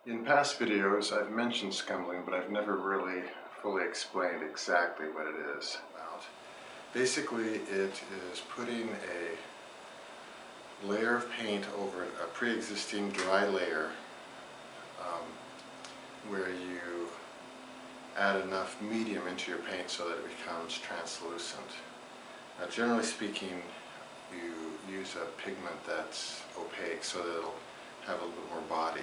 In past videos, I've mentioned scumbling, but I've never really fully explained exactly what it is about. Basically, it is putting a layer of paint over a pre-existing dry layer where you add enough medium into your paint so that it becomes translucent. Now, generally speaking, you use a pigment that's opaque so that it'll have a little bit more body.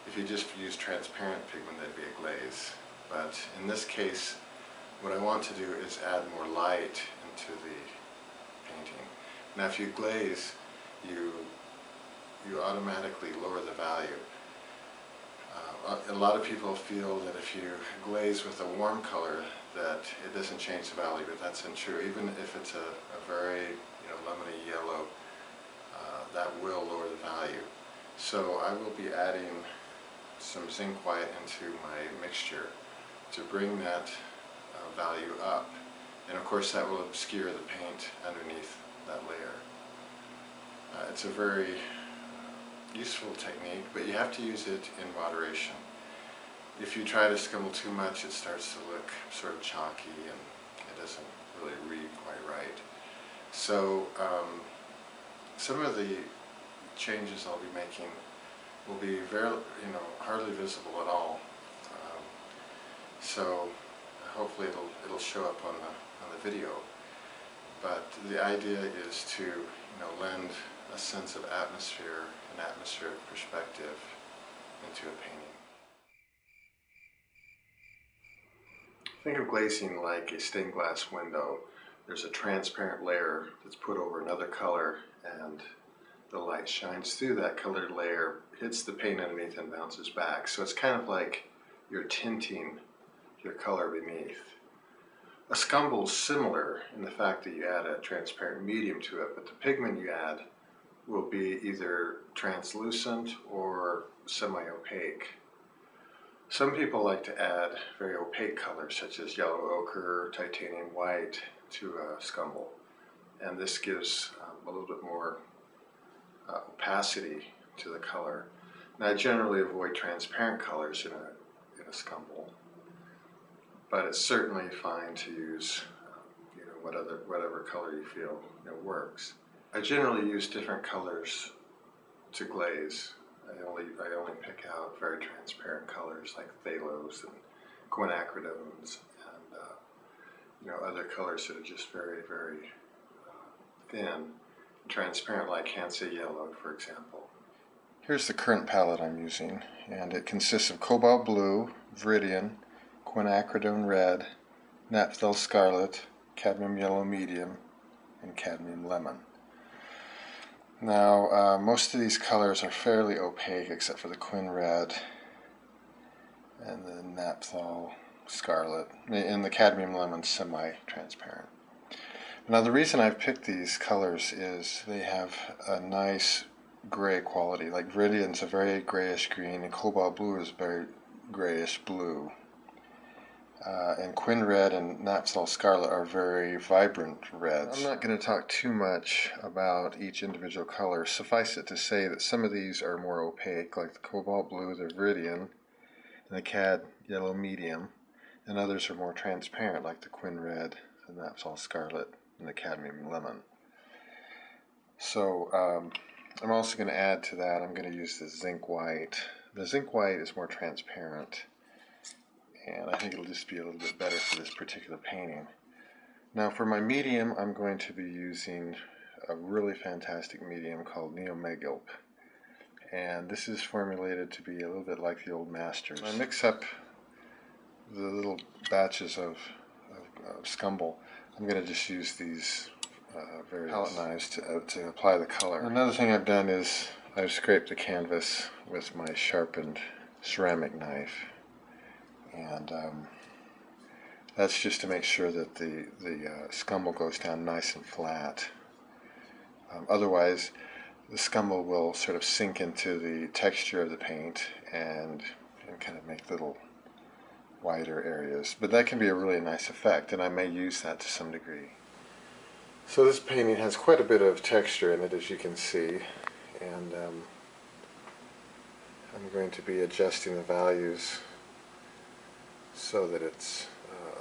If you just use transparent pigment, that'd be a glaze. But in this case, what I want to do is add more light into the painting. Now, if you glaze, you automatically lower the value. A lot of people feel that if you glaze with a warm color that it doesn't change the value, but that's untrue. Even if it's a very lemony yellow, that will lower the value. So I will be adding some zinc white into my mixture to bring that value up, and of course that will obscure the paint underneath that layer. It's a very useful technique, but you have to use it in moderation. If you try to scumble too much, it starts to look sort of chalky and it doesn't really read quite right. So some of the changes I'll be making will be very, hardly visible at all. So hopefully it'll show up on the video. But the idea is to lend a sense of atmosphere, an atmospheric perspective into a painting. Think of glazing like a stained glass window. There's a transparent layer that's put over another color, and the light shines through that colored layer, hits the paint underneath, and bounces back. So it's kind of like you're tinting your color beneath. A scumble is similar in the fact that you add a transparent medium to it, but the pigment you add will be either translucent or semi-opaque. Some people like to add very opaque colors such as yellow ochre or titanium white to a scumble, and this gives a little bit more opacity to the color. Now, I generally avoid transparent colors in a scumble, but it's certainly fine to use whatever color you feel works. I generally use different colors to glaze. I only pick out very transparent colors like phthalos and quinacridones and other colors that are just very, very thin, transparent, like Hansa yellow, for example. Here's the current palette I'm using, and it consists of cobalt blue, viridian, quinacridone red, naphtha scarlet, cadmium yellow medium, and cadmium lemon. Now, most of these colors are fairly opaque except for the quin red and the naphtha scarlet, and the cadmium lemon semi-transparent. Now, the reason I've picked these colors is they have a nice gray quality. Like viridian's a very grayish green, and cobalt blue is very grayish blue. And quin red and naphtha scarlet are very vibrant reds. I'm not going to talk too much about each individual color. Suffice it to say that some of these are more opaque, like the cobalt blue, the viridian, and the cad yellow medium, and others are more transparent, like the quin red, the naphtha scarlet, and the cadmium lemon. So I'm also going to add to that, I'm going to use the zinc white. The zinc white is more transparent, and I think it'll just be a little bit better for this particular painting. Now, for my medium, I'm going to be using a really fantastic medium called Neomegilp, and this is formulated to be a little bit like the old masters. I mix up the little batches of scumble. I'm going to just use these various palette knives to apply the color. Another thing I've done is I've scraped the canvas with my sharpened ceramic knife, and that's just to make sure that the scumble goes down nice and flat. Otherwise, the scumble will sort of sink into the texture of the paint and kind of make little wider areas. But that can be a really nice effect, and I may use that to some degree. So this painting has quite a bit of texture in it, as you can see, and I'm going to be adjusting the values so that it's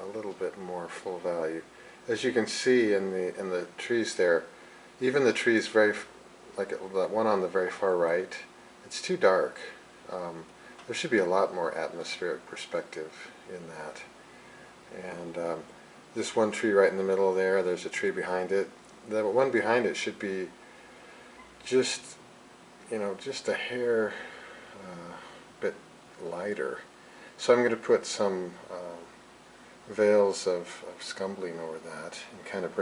a little bit more full value. As you can see in the trees there, even the trees like that one on the very far right, it's too dark. There should be a lot more atmospheric perspective in that. And this one tree right in the middle there, there's a tree behind it. The one behind it should be just, just a hair bit lighter. So I'm going to put some veils of scumbling over that and kind of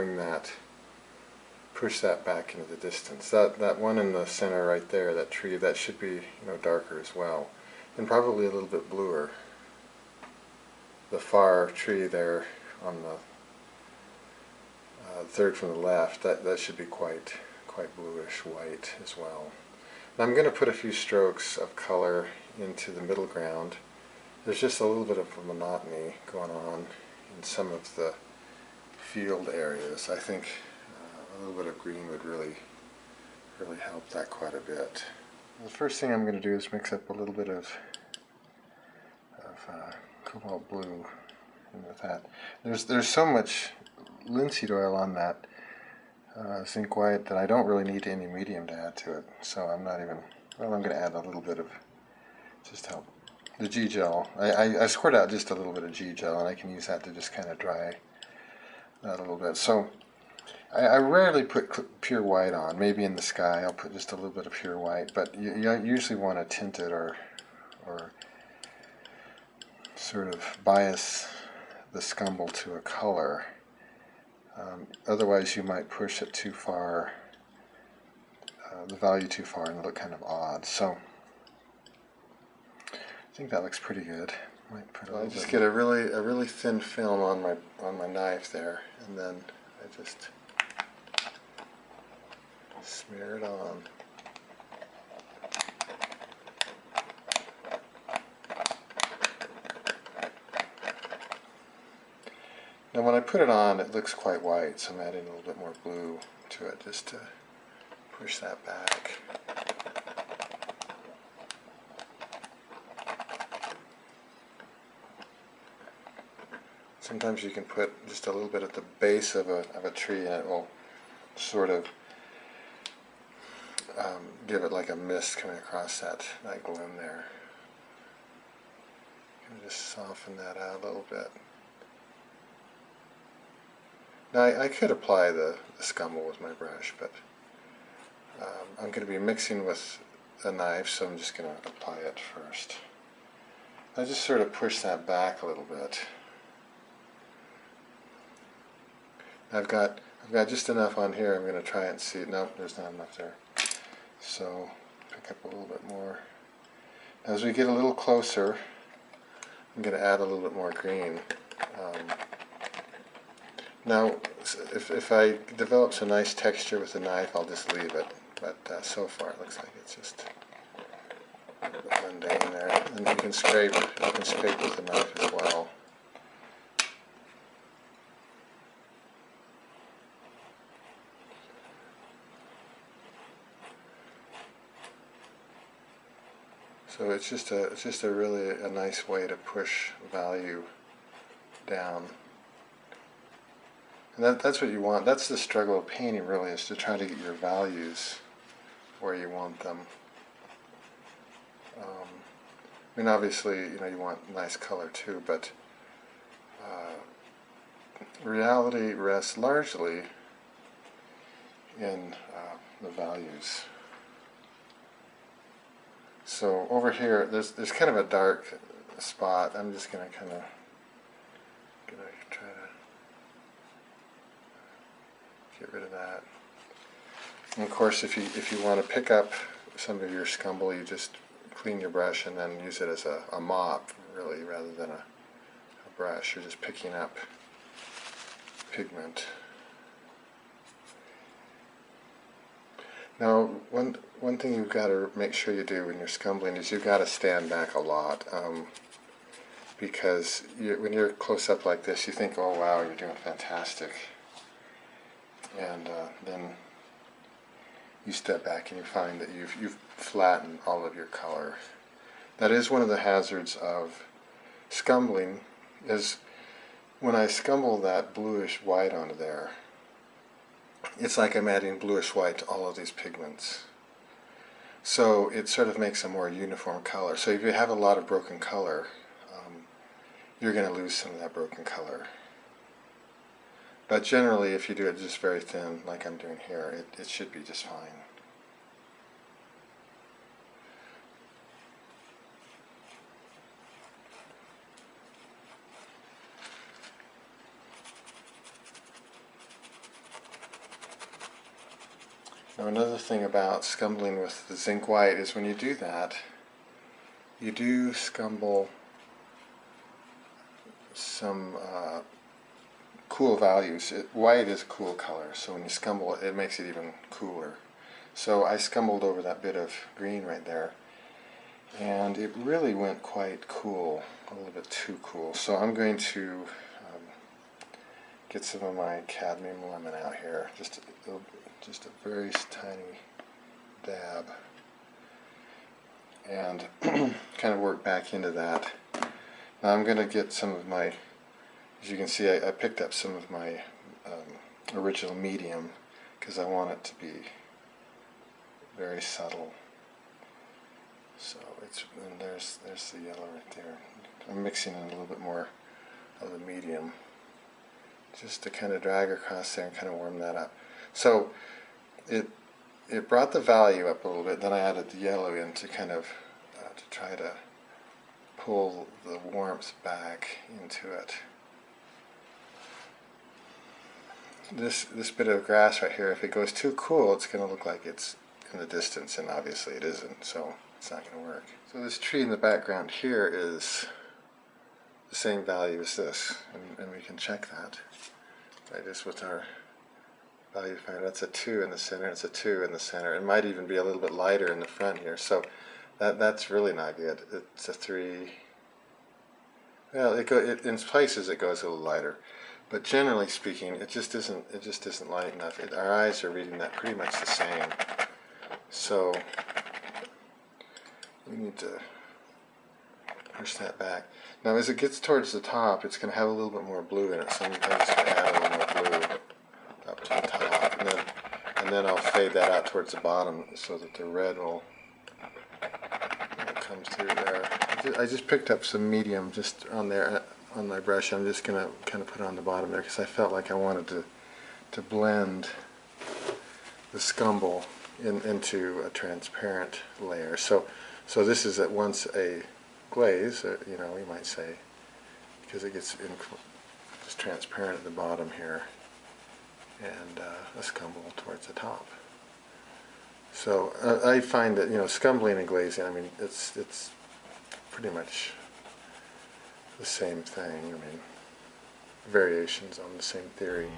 push that back into the distance. That one in the center right there, that tree, that should be darker as well, and probably a little bit bluer. The far tree there on the third from the left, that should be quite bluish white as well. Now I'm going to put a few strokes of color into the middle ground. There's just a little bit of a monotony going on in some of the field areas. I think a little bit of green would really help that quite a bit. The first thing I'm going to do is mix up a little bit of cobalt blue with that. There's so much linseed oil on that zinc white that I don't really need any medium to add to it. So I'm not even, well, I'm going to add a little bit of, just help. The G-gel, I squirt out just a little bit of G-gel, and I can use that to just kind of dry that a little bit. So I rarely put pure white on. Maybe in the sky I'll put just a little bit of pure white, but you usually want to tint it or sort of bias the scumble to a color. Otherwise you might push it too far, the value too far, and look kind of odd. So I think that looks pretty good. Might put I just get a really thin film on my knife there, and then I just smear it on. Now when I put it on, it looks quite white, so I'm adding a little bit more blue to it just to push that back. Sometimes you can put just a little bit at the base of a tree, and it will sort of give it like a mist coming across that gloom there. And just soften that out a little bit. Now I could apply the scumble with my brush, but I'm going to be mixing with a knife, so I'm just going to apply it first. I just sort of push that back a little bit. I've got just enough on here. I'm going to try it and see. No, there's not enough there. So pick up a little bit more. As we get a little closer, I'm going to add a little bit more green. Now, if I develop some nice texture with the knife, I'll just leave it. But so far, it looks like it's just a little bit mundane there. And you can scrape with the knife as well. So it's just a really nice way to push value down. And that's what you want. That's the struggle of painting, really, is to try to get your values where you want them. I mean, obviously, you want nice color too, but reality rests largely in the values. So over here, there's kind of a dark spot. I'm just going to kind of try to get rid of that. And of course, if you want to pick up some of your scumble, you just clean your brush and then use it as a mop, really, rather than a brush. You're just picking up pigment. Now, one thing you've got to make sure you do when you're scumbling is you've got to stand back a lot, because when you're close up like this, you think, oh wow, you're doing fantastic, and then you step back and you find that you've flattened all of your color. That is one of the hazards of scumbling, is when I scumble that bluish white onto there, it's like I'm adding bluish white to all of these pigments. So it sort of makes a more uniform color. So if you have a lot of broken color, you're going to lose some of that broken color. But generally, if you do it just very thin, like I'm doing here, it should be just fine. Now another thing about scumbling with the zinc white is when you do that, you do scumble some cool values. White is a cool color, so when you scumble it, it makes it even cooler. So I scumbled over that bit of green right there, and it really went quite cool, a little bit too cool. So I'm going to get some of my cadmium lemon out here, just a very tiny dab, and kind of work back into that. Now I'm going to get some of my, as you can see, I picked up some of my original medium because I want it to be very subtle. So and there's the yellow right there. I'm mixing in a little bit more of the medium just to kind of drag across there and kind of warm that up. So it brought the value up a little bit. Then I added the yellow in to kind of to try to pull the warmth back into it. This bit of grass right here, if it goes too cool, it's going to look like it's in the distance, and obviously it isn't, so it's not going to work. So this tree in the background here is the same value as this, and we can check that by just with our value finder. That's a 2 in the center, it's a 2 in the center. It might even be a little bit lighter in the front here, so that's really not good. It's a 3. Well, in places it goes a little lighter, but generally speaking, it just isn't light enough. Our eyes are reading that pretty much the same. So we need to push that back. Now, as it gets towards the top, it's going to have a little bit more blue in it, so I'm just going to add a little more blue up to the top, and then I'll fade that out towards the bottom so that the red will come through there. I just picked up some medium just on there on my brush. I'm just going to kind of put it on the bottom there because I felt like I wanted to blend the scumble into a transparent layer. So this is at once a glaze, you might say, because it gets just transparent at the bottom here, and a scumble towards the top. So I find that scumbling and glazing, I mean, it's pretty much the same thing. I mean, variations on the same theory.